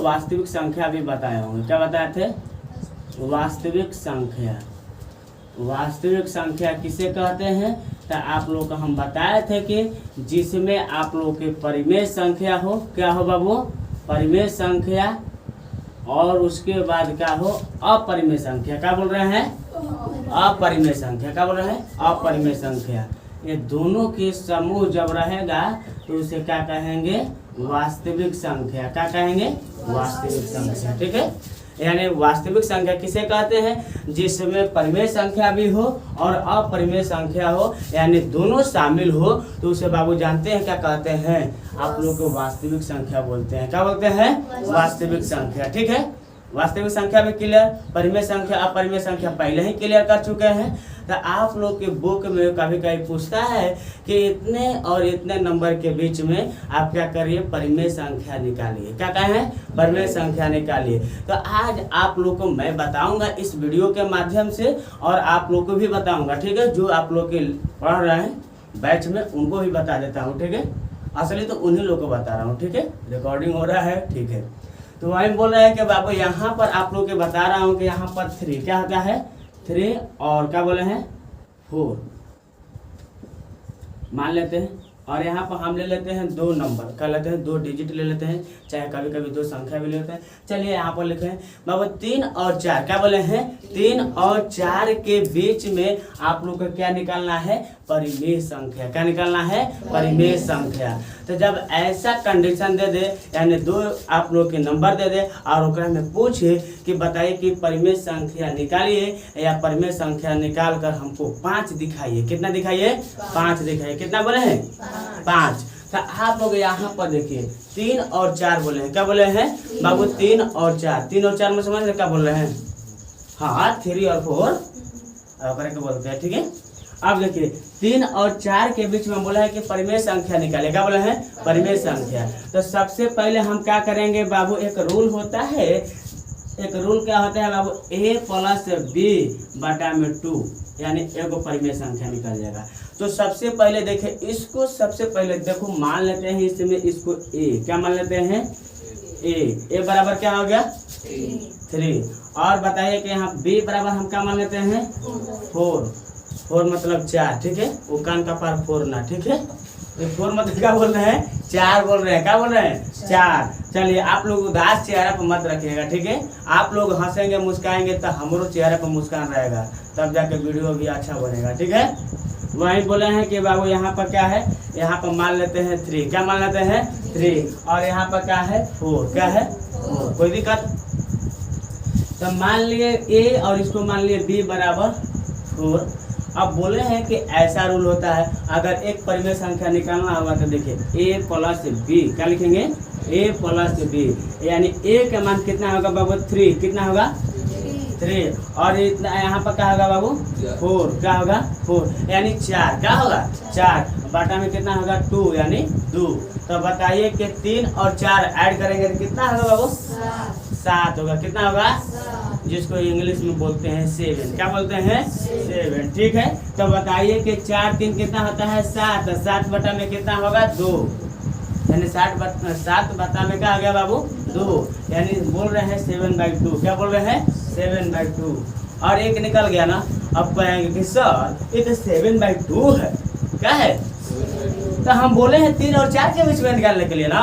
वास्तविक संख्या भी बताए होंगे। क्या बताए थे? वास्तविक संख्या। वास्तविक संख्या किसे कहते हैं? तो आप लोग को हम बताए थे कि जिसमें आप लोग के परिमेय संख्या हो। क्या हो बाबू? परिमेय संख्या। और उसके बाद क्या हो? अपरिमेय संख्या। क्या बोल रहे हैं? अपरिमेय संख्या। क्या बोल रहे हैं? अपरिमेय संख्या। ये दोनों के समूह जब रहेगा तो उसे क्या कहेंगे? वास्तविक संख्या। क्या कहेंगे? वास्तविक संख्या। ठीक है, यानी वास्तविक संख्या किसे कहते हैं? जिसमें परिमेय संख्या भी हो और अपरिमेय संख्या हो, यानी दोनों शामिल हो, तो उसे बाबू जानते हैं क्या कहते हैं? आप लोग को वास्तविक संख्या बोलते हैं। क्या बोलते हैं? वास्तविक संख्या। ठीक है, वास्तविक संख्या भी क्लियर, परिमेय संख्या अपरिमेय संख्या पहले ही क्लियर कर चुके हैं। तो आप लोग के बुक में कभी कभी पूछता है कि इतने और इतने नंबर के बीच में आप क्या करिए? परिमेय संख्या निकालिए। क्या कहें? परिमेय संख्या निकालिए। तो आज आप लोग को मैं बताऊंगा इस वीडियो के माध्यम से, और आप लोग को भी बताऊंगा। ठीक है, जो आप लोग के पढ़ रहे हैं बैच में उनको भी बता देता हूँ। ठीक है, असली तो उन्हीं लोग को बता रहा हूँ। ठीक है, रिकॉर्डिंग हो रहा है। ठीक है, तो वही बोल रहे हैं कि बाबू यहाँ पर आप लोग के बता रहा हूँ कि यहाँ पर 3 क्या होता है? 3 और क्या बोले हैं? 4 मान लेते हैं। और यहाँ पर हम ले लेते हैं 2 नंबर। क्या लेते हैं? 2 डिजिट ले लेते हैं, चाहे कभी कभी 2 संख्या भी लेते हैं। चलिए यहाँ पर लिखे हैं बाबू 3 और 4। क्या बोले हैं? 3 और 4 के बीच में आप लोग को क्या निकालना है? परिमेय संख्या। क्या निकालना है? परिमेय संख्या। तो जब ऐसा कंडीशन दे दे, यानी 2 आप लोग के नंबर दे दे और ओकरा में पूछे कि बताइए कि परिमेय संख्या निकालिए, या परिमेय संख्या निकाल कर हमको 5 दिखाइए। कितना दिखाइए? 5 दिखाइए। कितना बोले हैं? 5। तो आप लोग यहाँ पर देखिए 3 और 4 बोले हैं। क्या बोले हैं बाबू? 3 और 4। 3 और 4 में समझ रहे क्या बोल रहे हैं? हाँ, 3 और 4 क्या बोलते हैं। ठीक है, अब देखिए 3 और 4 के बीच में बोला है कि परिमेय संख्या निकाले। क्या बोले हैं? परिमेय संख्या। तो सबसे पहले हम क्या करेंगे बाबू? एक रूल होता है। एक रूल क्या होता है बाबू? a + b बटा में 2, यानी एगो परिमेय संख्या निकल जाएगा। तो सबसे पहले देखें इसको, सबसे पहले देखो मान लेते हैं इसमें इसको a। क्या मान लेते हैं? a बराबर क्या हो गया? 3। और बताइए कि यहाँ b बराबर हम क्या मान लेते हैं? 4 मतलब 4। ठीक है, वो कान का पार 4 ना। ठीक है, 4 मतलब क्या बोल रहे हैं? 4 बोल रहे हैं। क्या बोल रहे हैं? 4। चलिए आप लोग उदास चेहरा पर मत रखिएगा। ठीक है, आप लोग हंसेंगे मुस्काएंगे तो हमारो चेहरे पर मुस्कान रहेगा, तब जाके वीडियो भी अच्छा बनेगा। ठीक है, वही बोले हैं कि बाबू यहाँ पर क्या है? यहाँ पर मान लेते हैं 3। क्या मान लेते हैं? 3। और यहाँ पर क्या है? 4। क्या है? 4। कोई दिक्कत? तो मान लिए a और इसको मान लिए b बराबर 4। अब बोले हैं कि ऐसा रूल होता है, अगर एक परिमेय संख्या निकालना होगा तो देखिए a + b। क्या लिखेंगे? a + b, यानी a का मान कितना होगा बाबू? 3। कितना होगा? 3। और इतना यहाँ पर क्या होगा बाबू? 4। क्या होगा? 4, यानी 4। क्या होगा? 4 बटा में कितना होगा? 2, यानी 2। तो बताइए कि 3 और 4 ऐड करेंगे तो कितना होगा बाबू? 7 होगा। कितना होगा? जिसको इंग्लिश में बोलते हैं 7। क्या बोलते हैं? 7। ठीक है, तो बताइए कि 4 3 कितना होता है? 7। 7 बटा में कितना होगा? 2, यानी 7 बटा में क्या आ गया बाबू? 2, यानी बोल रहे हैं 7/2। क्या बोल रहे हैं? 7/2। और एक निकल गया ना। अब कहेंगे कि सर ये तो 7/2 है। क्या है? तो हम बोले हैं 3 और 4 के बीच में निकालने के लिए ना।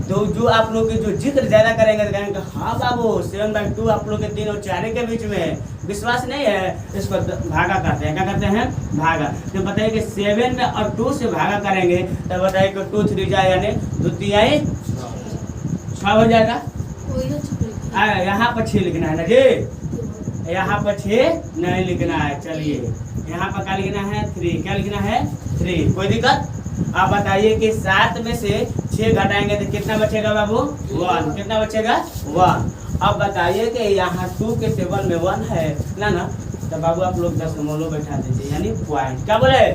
तो जो आप लोग की जो जिक्र ज्यादा करेंगे तो कहेंगे हाँ बाबू 7/2 आप लोग के 3 और 4 के बीच में। विश्वास नहीं है, इस पर भागा करते हैं। क्या करते हैं? भागा। तो बताइए कि 7 में और 2 से भागा करेंगे तो बताइए कि 2 3 जाए, यानी 2 3 6 हो जाएगा। यहाँ पर 6 लिखना है ना जी, यहाँ पर 6 नहीं लिखना है। चलिए यहाँ पर क्या लिखना है? 3। क्या लिखना है? 3। कोई दिक्कत? अब बताइए कि 7 में से 6 घटाएंगे तो कितना बचेगा बाबू? 1। कितना बचेगा? 1। अब बताइए कि यहाँ 2 के टेबल में 1 है ना। तो बाबू आप लोग 10 बैठा दीजिए, यानी पॉइंट। क्या बोले?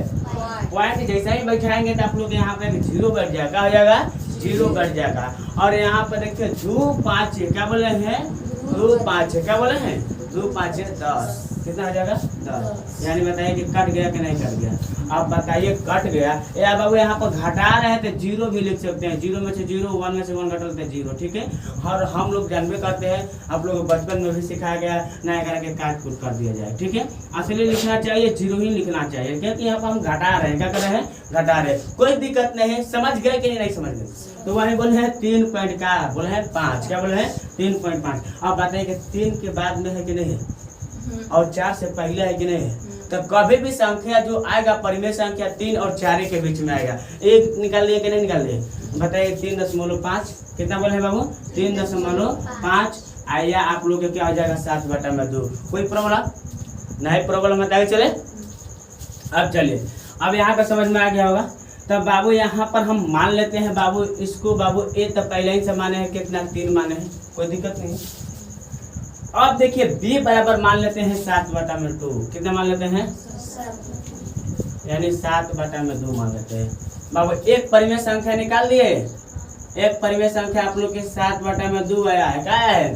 पॉइंट जैसा ही बैठाएंगे तो आप लोग यहाँ पे 0 बैठ जाएगा। हो जाएगा 0 बैठ जाएगा। और यहाँ पर देखिए 2 5। क्या बोले हैं? 2 5। क्या बोले हैं? 2 5 10। कितना हो जाएगा 10। यानी बताइए कि कट गया कि नहीं कट गया। अब बताइए कट गया या बाबू यहाँ पर घटा रहे हैं तो जीरो भी लिख सकते हैं, जीरो में से जीरो, 1 में से 1 घटा लेते हैं जीरो, ठीक है। और हम लोग जानबे करते हैं, आप लोग को बचपन में भी सिखाया गया नया करके काट कूट कर दिया जाए, ठीक है। असली लिखना चाहिए, जीरो ही लिखना चाहिए, क्योंकि यहाँ पर हम घटा रहे हैं, क्या कर रहे हैं, घटा रहे हैं। कोई दिक्कत नहीं है, समझ गए कि नहीं समझ गए। तो वही बोले हैं 3 पॉइंट का बोले हैं 5, क्या बोले हैं 3.5। अब बताइए कि 3 के बाद में है कि नहीं है और 4 से पहले है कि नहीं है। तो कभी भी संख्या जो आएगा परिमेय संख्या 3 और 4 के बीच में आएगा। एक निकाल लिए कि नहीं निकाल लिए, बताइए 3.5 कितना बोले हैं बाबू 3.5 आया। आप लोग क्या हो जाएगा 7/2। कोई प्रॉब्लम नहीं, प्रॉब्लम बताइए चले। अब चलिए, अब यहाँ का समझ में आ गया होगा। तब बाबू यहाँ पर हम मान लेते हैं बाबू इसको, बाबू ए तो पहले ही से माने हैं कितना 3 माने हैं, कोई दिक्कत नहीं। अब देखिए बी बराबर मान लेते हैं 7/2। कितना मान लेते हैं, यानी 7/2 मान लेते हैं। बाबू एक परिमेय संख्या निकाल दिए, एक परिमेय संख्या आप लोग के 7/2 आया है, क्या आया है।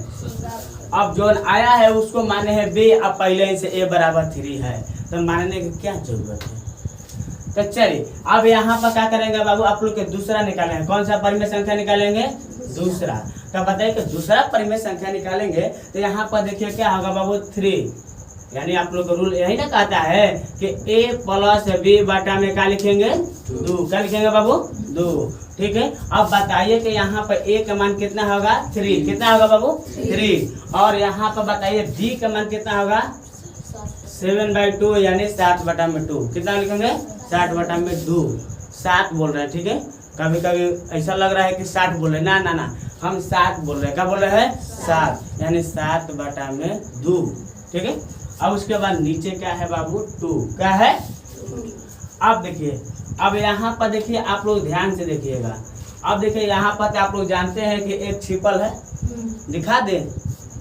अब जो आया है उसको माने हैं बी, अब पहले ही से ए बराबर 3 है, तो मानने की क्या जरूरत है। तो चलिए अब यहाँ पर क्या करेंगे बाबू, आप लोग के दूसरा निकालेंगे। कौन सा परिमेय संख्या निकालेंगे, दूसरा। तो बताइए कि दूसरा परिमेय संख्या निकालेंगे तो यहाँ पर देखिए क्या होगा बाबू 3, यानी आप लोग का रूल यही ना कहता है कि a प्लस b बटा में क्या लिखेंगे 2, क्या लिखेंगे बाबू 2, ठीक है। अब बताइए कि यहाँ पर a का मान कितना होगा 3, कितना होगा बाबू 3। और यहाँ पर बताइए b का मान कितना होगा 7/2, यानी 7/2। कितना लिखेंगे 7/2। 7 बोल रहे हैं, ठीक है। कभी कभी ऐसा लग रहा है कि 60 बोल रहे हैं, ना ना ना, हम 7 बोल रहे हैं। क्या बोल रहे हैं 7, यानी 7/2, ठीक है। अब उसके बाद नीचे क्या है बाबू 2, क्या है। अब देखिए, अब यहाँ पर देखिए आप लोग ध्यान से देखिएगा। अब देखिए यहाँ पर आप लोग जानते हैं कि एक छिपल है, दिखा दे,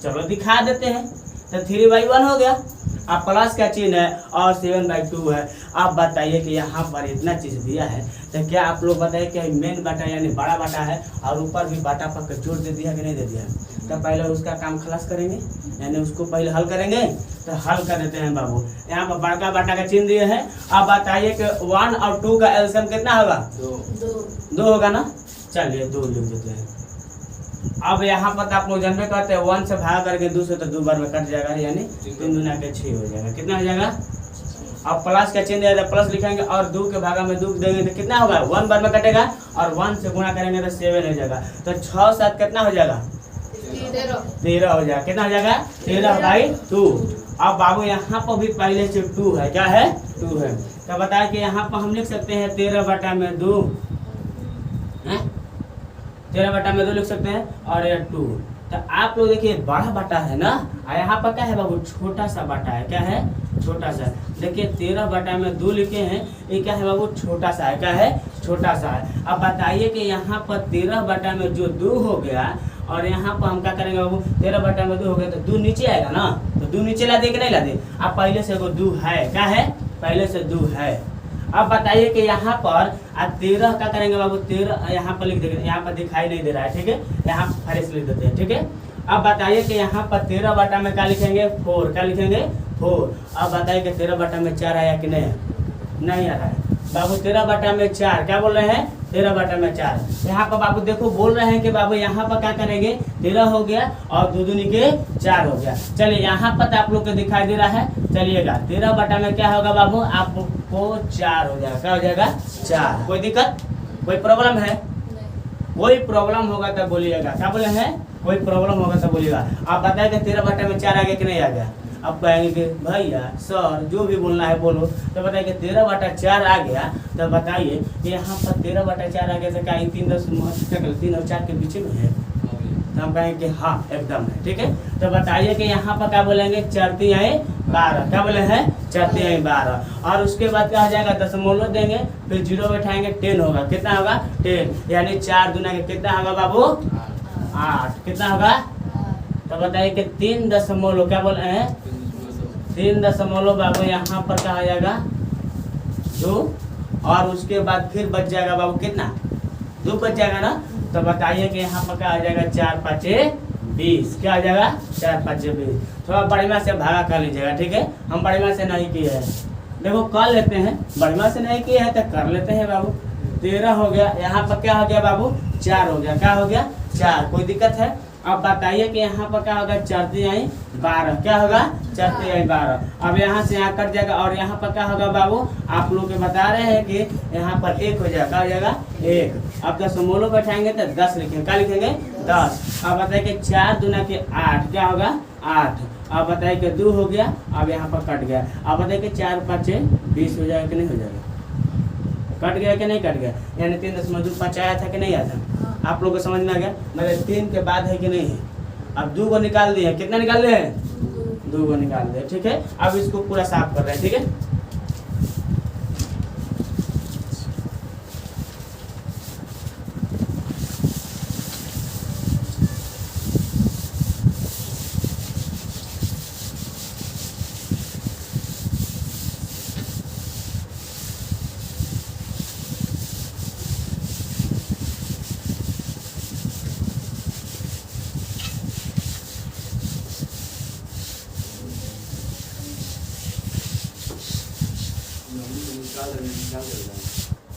चलो दिखा देते हैं। तो 3/1 हो गया। अब प्लस का चिन्ह है और 7/2 है। आप बताइए कि यहाँ पर इतना चीज दिया है, तो क्या आप लोग बताइए कि मेन बाटा यानी बड़ा बाटा है और ऊपर भी बाटा पर जोड़ दे दिया कि नहीं दे दिया। तो पहले उसका काम खलास करेंगे, यानी उसको पहले हल करेंगे। तो हल कर देते हैं बाबू। यहाँ पर बड़का बाटा का चिन्ह दिए है। अब बताइए कि 1 और 2 का एलसीएम कितना होगा 2 होगा ना। चलिए 2 लिख देते हैं। अब यहाँ पर आप लोग जानते करते हैं 1 से भाग करके 2 से, तो 2 बार में कट जाएगा, यानी 3 दूना के 6 हो जाएगा। कितना हो जाएगा। अब प्लस का चिन्ह है तो प्लस लिखेंगे और 2 के भागा में 2 देंगे तो कितना होगा 1 बार में कटेगा और 1 से गुणा करेंगे तो 7 हो जाएगा। तो 6 7 कितना हो जाएगा 13 हो जाएगा। कितना हो जाएगा 13/2। अब बाबू यहाँ पर भी पहले से 2 है, क्या है 2 है। तो बताया कि यहाँ पर हम लिख सकते हैं 13/2, 13/2 लिख सकते हैं और ये 2। तो आप लोग देखिए बड़ा बाटा है ना, और यहाँ पर क्या है बाबू छोटा सा बाटा है, क्या है छोटा सा। देखिए 13/2 लिखे हैं, ये क्या है बाबू छोटा सा है, क्या है छोटा सा है। अब बताइए कि यहाँ पर 13/2 हो गया और यहाँ पर हम क्या करेंगे बाबू 13/2 हो गया तो 2 नीचे आएगा ना, तो 2 नीचे ला दे कि नहीं ला दे। अब पहले से 2 है, क्या है पहले से 2 है। अब बताइए कि यहाँ पर 13 का करेंगे बाबू 13 यहाँ पर लिख देंगे, यहाँ पर दिखाई नहीं दे रहा है, ठीक है, यहाँ फ्रेश लिख देते हैं, ठीक है। अब बताइए कि यहाँ पर 13 बटा में क्या लिखेंगे 4, क्या लिखेंगे 4। अब बताइए कि 13 बटा में 4 आया कि नहीं आ रहा है बाबू। 13 बटा में 4 क्या बोल रहे हैं 13 बटा में 4। यहाँ पर बाबू देखो बोल रहे हैं कि बाबू यहाँ पर क्या करेंगे 13 हो गया और 2 दूनी के 4 हो गया। चलिए यहाँ पर आप लोग को दिखाई दे रहा है, चलिएगा 13 बटा में क्या होगा बाबू आपको 4 हो जाएगा, क्या हो जाएगा 4। कोई दिक्कत कोई प्रॉब्लम है, कोई प्रॉब्लम होगा तब बोलिएगा, क्या बोले हैं कोई प्रॉब्लम होगा तब बोलिएगा। आप बताए कि 13 बटा में 4 आ गया कि नहीं आ गया। अब कहेंगे कि भैया सर जो भी बोलना है बोलो। तो बताइए कि 13 बटा 4 आ गया, तो बताइए कि यहाँ पर 13 बटा 4 आ गया तो क्या 3 और 4 के बीच में है। तो हम कहेंगे कि हाँ एकदम है, ठीक है। तो बताइए कि यहाँ पर क्या बोलेंगे 4 3 12, क्या बोले हैं 4 3 12। और उसके बाद क्या हो जाएगा दशमलव देंगे, फिर 0 बैठाएंगे 10 होगा। कितना होगा 10, यानी 4 दूना के कितना होगा बाबू 8। कितना होगा तो बताइए कि 3 दशमलव क्या बोल रहे हैं 3 दशमलव बाबू यहाँ पर क्या आ जाएगा 2। और उसके बाद फिर बच जाएगा बाबू कितना 2 बच जाएगा ना। तो बताइए कि यहाँ पर क्या आ जाएगा 4 5 20, क्या हो जाएगा 4 5 20। थोड़ा बढ़िया से भागा कर लीजिएगा, ठीक है। हम बढ़िया से नहीं किए हैं, देखो कर लेते हैं, बढ़िया से नहीं किए हैं तो कर लेते हैं बाबू। 13 हो गया, यहाँ पर क्या हो गया बाबू 4 हो गया, क्या हो गया 4, कोई दिक्कत है। अब बताइए कि यहाँ पर क्या होगा 4 3 12, क्या होगा 4 3 12। अब यहाँ से यहाँ कट जाएगा और यहाँ पर क्या होगा बाबू, आप लोग के बता रहे हैं कि यहाँ पर 1 हो जाएगा, क्या हो जाएगा 1। अब 10 मोलो बैठाएंगे तो 10 लिखेंगे, क्या लिखेंगे 10। अब बताइए कि 4 दूना के 8, क्या होगा 8। अब बताइए कि 2 हो गया, अब यहाँ पर कट गया। अब बताइए कि 4 5 20 हो जाएगा कि नहीं हो जाएगा, कट गया कि नहीं कट गया, यानी 3.5 आया था कि नहीं आया था। आप लोग को समझ में आ गया, मतलब 3 के बाद है कि नहीं है। अब 2 को निकाल दिए, कितना निकाल दिए 2 को निकाल दिए, ठीक है। अब इसको पूरा साफ कर रहे हैं, ठीक है।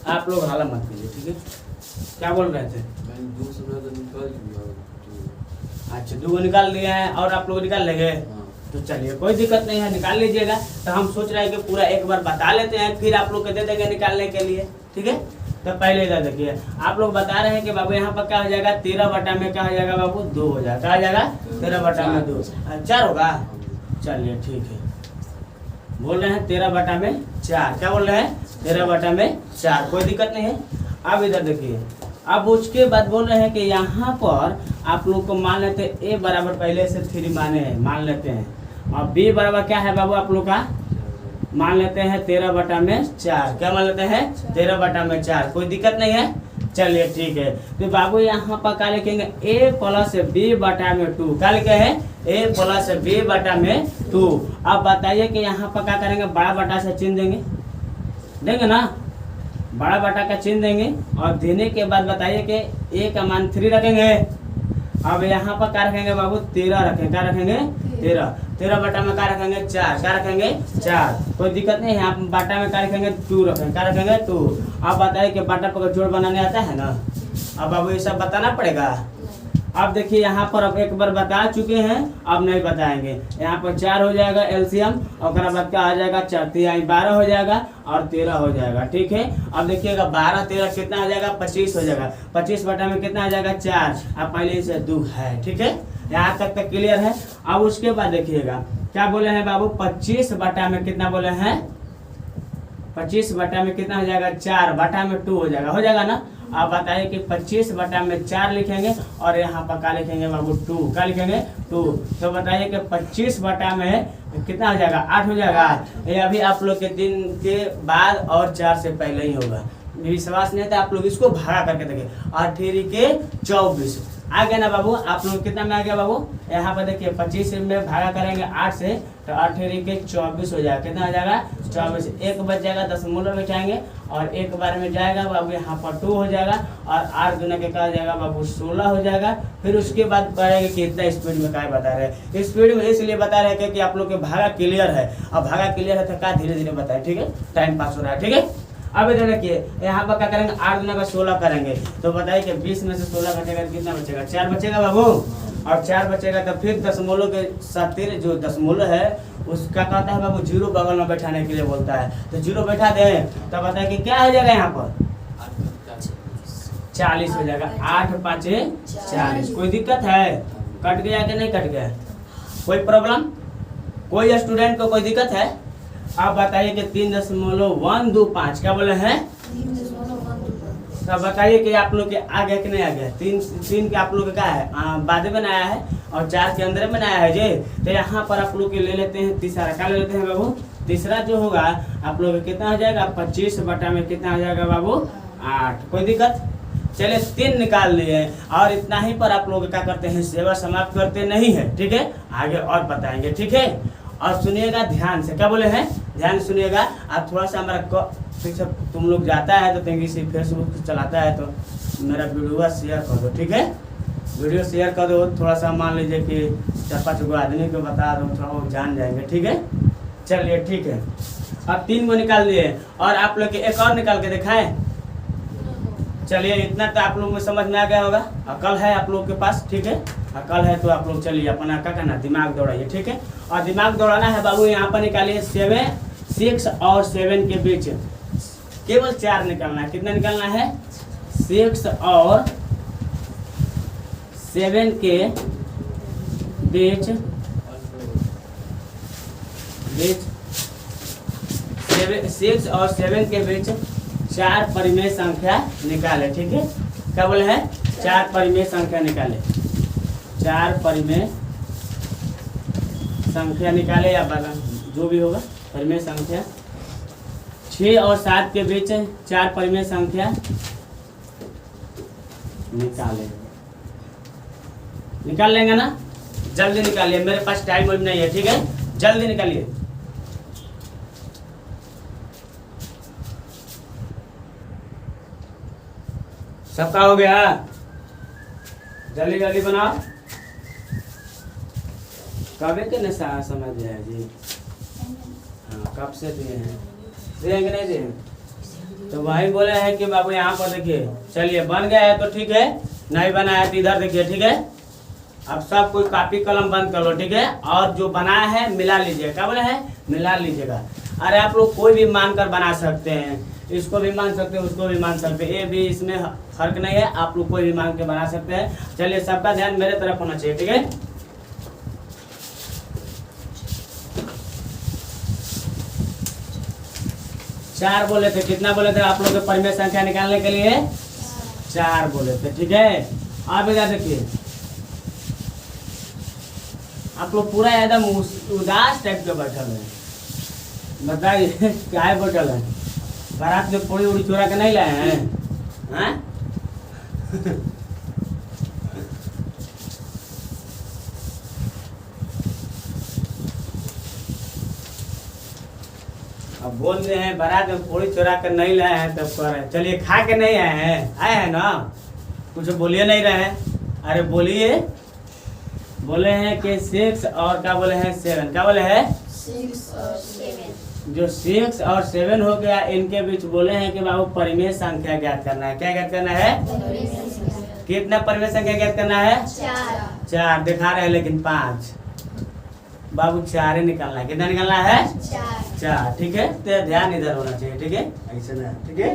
आप लोग हाला मत कीजिए, ठीक है। क्या बोल रहे थे, अच्छा 2 निकाल लिए हैं और आप लोग निकाल लेंगे, तो चलिए कोई दिक्कत नहीं है, निकाल लीजिएगा। तो हम सोच रहे हैं कि पूरा एक बार बता लेते हैं, फिर आप लोग को दे देंगे निकालने के लिए, ठीक है। तो पहले इधर देखिए, आप लोग बता रहे हैं कि बाबू यहाँ पर क्या हो जाएगा 13 बटा में क्या हो जाएगा बाबू 2 हो जाएगा, क्या हो जाएगा 13 बटा में 2, 4 होगा। चलिए ठीक है, बोल रहे हैं 13 बटा में 4, क्या बोल रहे हैं 13 बटा में 4, कोई दिक्कत नहीं है। अब इधर देखिए, अब उसके बाद बोल रहे हैं कि यहाँ पर आप लोग को मान लेते हैं a बराबर पहले से 3 माने हैं, मान लेते हैं, और b बराबर क्या है बाबू आप लोग का, मान लेते हैं 13 बटा में 4, क्या मान लेते हैं 13 बटा में 4, कोई दिक्कत नहीं है। चलिए ठीक है, तो बाबू यहाँ पर क्या लिखेंगे a प्लस b बटा में 2, क्या लिखे हैं a प्लस b बटा में 2। अब बताइए कि यहाँ पर क्या करेंगे, बड़ा बटा से चिन्ह देंगे ना, बड़ा बटा का चिन्ह देंगे और देने के बाद बताइए कि a का मान 3 रखेंगे। अब यहाँ पर क्या रखेंगे बाबू 13 रखेंगे, क्या रखेंगे 13 बटा में क्या रखेंगे 4, क्या रखेंगे 4, कोई दिक्कत नहीं है। यहाँ बटा में क्या रखेंगे 2 रखेंगे, क्या रखेंगे 2। अब बताइए कि बटा पर जोड़ बनाने आता है ना, अब बाबू ये सब बताना पड़ेगा। अब देखिए यहाँ पर अब एक बार बता चुके हैं, अब नहीं बताएंगे। यहाँ पर 4 हो जाएगा एलसीएम, और बाद क्या आ जाएगा 4 3 12 हो जाएगा और 13 हो जाएगा, ठीक है। अब देखिएगा 12 13 कितना हो जाएगा 25 हो जाएगा, 25 बटा में कितना आ जाएगा 4, अब पहले से 2 है, ठीक है। यहाँ तक क्लियर है। अब उसके बाद देखिएगा क्या बोले हैं बाबू 25 बटा में कितना बोले हैं, 25 बटा में कितना हो जाएगा 4 बटा में 2 हो जाएगा ना। आप बताइए कि 25 बटा में 4 लिखेंगे और यहाँ पर क्या लिखेंगे बाबू 2, क्या लिखेंगे 2। तो बताइए कि 25 बटा में कितना हो जाएगा 8 हो जाएगा। ये अभी आप लोग के दिन के बाद और 4 से पहले ही होगा, विश्वास नहीं था आप लोग इसको भागा करके देखिए, 8 के 24 आ गया ना बाबू। आप लोग कितना में आ गया बाबू, यहाँ पर देखिए 25 में भागा करेंगे 8 से तो 8 के 24 हो जाएगा, कितना हो जाएगा 24। 1 बच जाएगा, 10 मूल बैठाएंगे और एक बार में जाएगा बाबू यहाँ पर 2 हो जाएगा और 8 दूना के क्या हो जाएगा बाबू 16 हो जाएगा। फिर उसके बाद बताएंगे कि इतना स्पीड में क्या बता रहे हैं, स्पीड में इसलिए बता रहे हैं कि आप लोग के भागा क्लियर है। अब भागा क्लियर है तो क्या धीरे धीरे बताए, ठीक है, टाइम पास हो रहा है, ठीक है। अब इधर देखिए यहाँ पर क्या करेंगे 8 दूना का 16 करेंगे, तो बताइए कि 20 में से 16 बचेगा कितना बचेगा 4 बचेगा बाबू, और 4 बचेगा तो फिर दशमलव के 70 जो दशमलव है उसका कहता है बाबू 0 बगल में बैठाने के लिए बोलता है, तो 0 बैठा दें तो बताए कि क्या हो जाएगा यहाँ पर 40 हो जाएगा, 8 5 40। कोई दिक्कत है, कट गया कि नहीं कट गया, कोई प्रॉब्लम, कोई स्टूडेंट को कोई दिक्कत है। आप बताइए कि 3.125 क्या बोले हैं, तो बताइए कि आप लोग के आ गया कि नहीं आ गया। 3 के आप लोग का है बाद में आया है और 4 के अंदर में आया है जी। तो यहाँ पर आप लोग के ले लेते हैं तीसरा, क्या ले लेते हैं बाबू, तीसरा जो होगा आप लोग कितना हो जाएगा 25 बटा में कितना हो जाएगा बाबू 8। कोई दिक्कत, चलिए 3 निकाल लिए और इतना ही पर आप लोग क्या करते हैं सेवा समाप्त करते नहीं है, ठीक है, आगे और बताएंगे, ठीक है। और सुनिएगा ध्यान से, क्या बोले हैं ध्यान सुनिएगा। आप थोड़ा सा हमारा ठीक से तुम लोग जाता है तो कहीं से फेसबुक चलाता है तो मेरा वीडियो शेयर कर दो, ठीक है। वीडियो शेयर कर दो, थोड़ा सा मान लीजिए कि 4-5 गो आदमी को बता दो, थोड़ा वो जान जाएंगे। ठीक है, चलिए ठीक है। अब 3 गो निकाल दिए और आप लोग के एक और निकाल के दिखाएं। चलिए इतना तो आप लोग में समझ में आ गया होगा, अकल है आप लोग के पास। ठीक है, अकल है तो आप लोग चलिए अपना क्या करना, दिमाग दौड़ाइए। ठीक है, और दिमाग दौड़ाना है बाबू। यहाँ पर निकालिए 6 और 7 के बीच केवल 4 निकालना है। कितना निकालना है? 6 और 7 के बीच 6 और 7 के बीच 4 परिमेय संख्या निकाले। ठीक है, क्या बोले हैं? 4 परिमेय संख्या निकाले। 4 परिमेय संख्या निकाले या जो भी होगा परिमेय संख्या। 6 और 7 के बीच 4 परिमेय संख्या निकाले। निकाल लेंगे ना? जल्दी निकालिए, मेरे पास टाइम नहीं है। ठीक है, जल्दी निकालिए। सबका हो गया? जल्दी जल्दी बनाओ। कब के नशा समझ गया जी? हाँ, कब से दिए हैं? दिए कि नहीं दिए? तो वही बोले हैं कि बाबू यहाँ पर देखिए। चलिए बन गया है तो ठीक है, नहीं बना है तो इधर देखिए। ठीक है, अब सब कोई कॉपी कलम बंद कर लो। ठीक है, और जो बनाया है मिला लीजिए। क्या बोले हैं? मिला लीजिएगा। अरे आप लोग कोई भी मानकर बना सकते हैं, इसको भी मान सकते हैं, उसको भी मान सकते हैं, ये भी इसमें फर्क नहीं है। आप लोग कोई भी मान के बना सकते हैं। चलिए सबका ध्यान मेरे तरफ होना चाहिए। ठीक है, चार बोले थे। कितना बोले थे आप लोग के परिमेय संख्या निकालने के लिए? 4 बोले थे। ठीक है, अब इधर देखिए, आप लोग पूरा एकदम उदास टाइप के बैठल है। बताइए क्या है बैठल है? बारात में पूरी उड़ी चोरा के नहीं लाए हैं? हैं? अब बोल रहे हैं बारात में पूरी चोरा कर नहीं लाए हैं, तब कर रहे। चलिए खा के नहीं आए हैं? आए हैं ना? कुछ बोलिए नहीं रहे हैं। अरे बोलिए। बोले हैं कि 6 और क्या बोले हैं? 7। क्या बोले हैं? 6 और 7। जो 6 और 7 हो गया, इनके बीच बोले हैं कि बाबू परिमेय संख्या ज्ञात करना है। क्या ज्ञात करना है? कितना परिमेय संख्या ज्ञात करना है? 4 दिखा रहे हैं लेकिन 5। बाबू 4 ही निकालना है। कितना निकालना है? 4। ठीक है, तो ध्यान इधर होना चाहिए। ठीक है, ऐसे ना। ठीक है,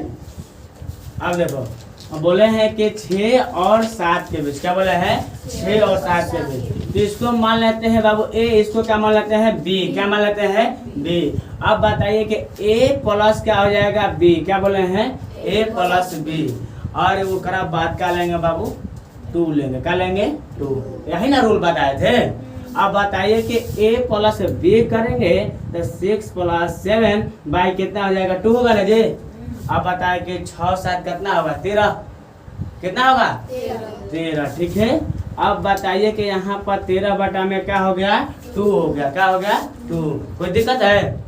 अब देखो, अब बोले हैं कि 6 और 7 के बीच। क्या बोले हैं? 6 और 7 के बीच। तो इसको मान लेते हैं बाबू ए, इसको क्या मान लेते हैं? बी। क्या मान लेते हैं? बी। अब बताइए कि ए प्लस क्या हो जाएगा? बी। क्या बोले हैं? ए प्लस बी। और वो करा बात क्या लेंगे बाबू? 2 लेंगे। क्या लेंगे? 2। यही ना रूल बताए थे। अब बताइए कि a प्लस बी करेंगे तो 6 प्लस 7 बाई कितना हो जाएगा? 2 होगा ना जी। अब बताए कि 6 7 कितना होगा? 13। कितना होगा? 13। ठीक है, अब बताइए कि यहाँ पर 13 बटा में क्या हो गया? 2 हो गया। क्या हो गया? 2। कोई दिक्कत है?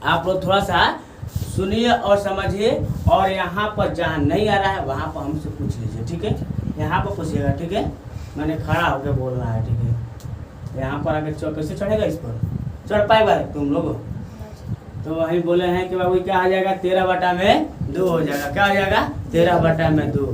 आप लोग थोड़ा सा सुनिए और समझिए, और यहाँ पर जहाँ नहीं आ रहा है वहाँ पर हमसे पूछ लीजिए। ठीक है, यहाँ पर पूछिएगा। ठीक है, मैंने खड़ा होकर बोलना है। ठीक है, यहाँ पर आगे कैसे चढ़ेगा? इस पर चढ़ पाएगा तुम लोग? तो वही बोले हैं कि बाबू क्या आ जाएगा? 13 बटा में 2 हो जाएगा। क्या हो जाएगा? 13 बटा में 2।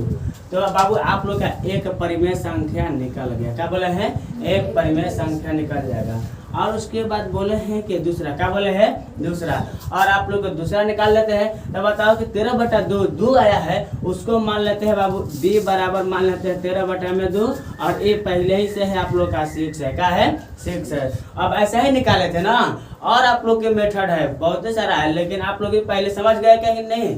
तो बाबू आप लोग का एक परिमेय संख्या निकल गया। क्या बोले हैं? एक परिमेय संख्या निकल जाएगा। और उसके बाद बोले हैं कि दूसरा। क्या बोले हैं? दूसरा। और आप लोग दूसरा निकाल लेते हैं। तो बताओ कि 13 बटा 2 आया है, उसको मान लेते हैं बाबू बी बराबर मान लेते हैं 13 बटा में 2। और ये पहले ही से है आप लोग का 6 है। क्या है? 6 है। अब ऐसा ही निकाले थे ना, और आप लोग के मेथड है बहुत सारा है, लेकिन आप लोग पहले समझ गए क्या कि नहीं?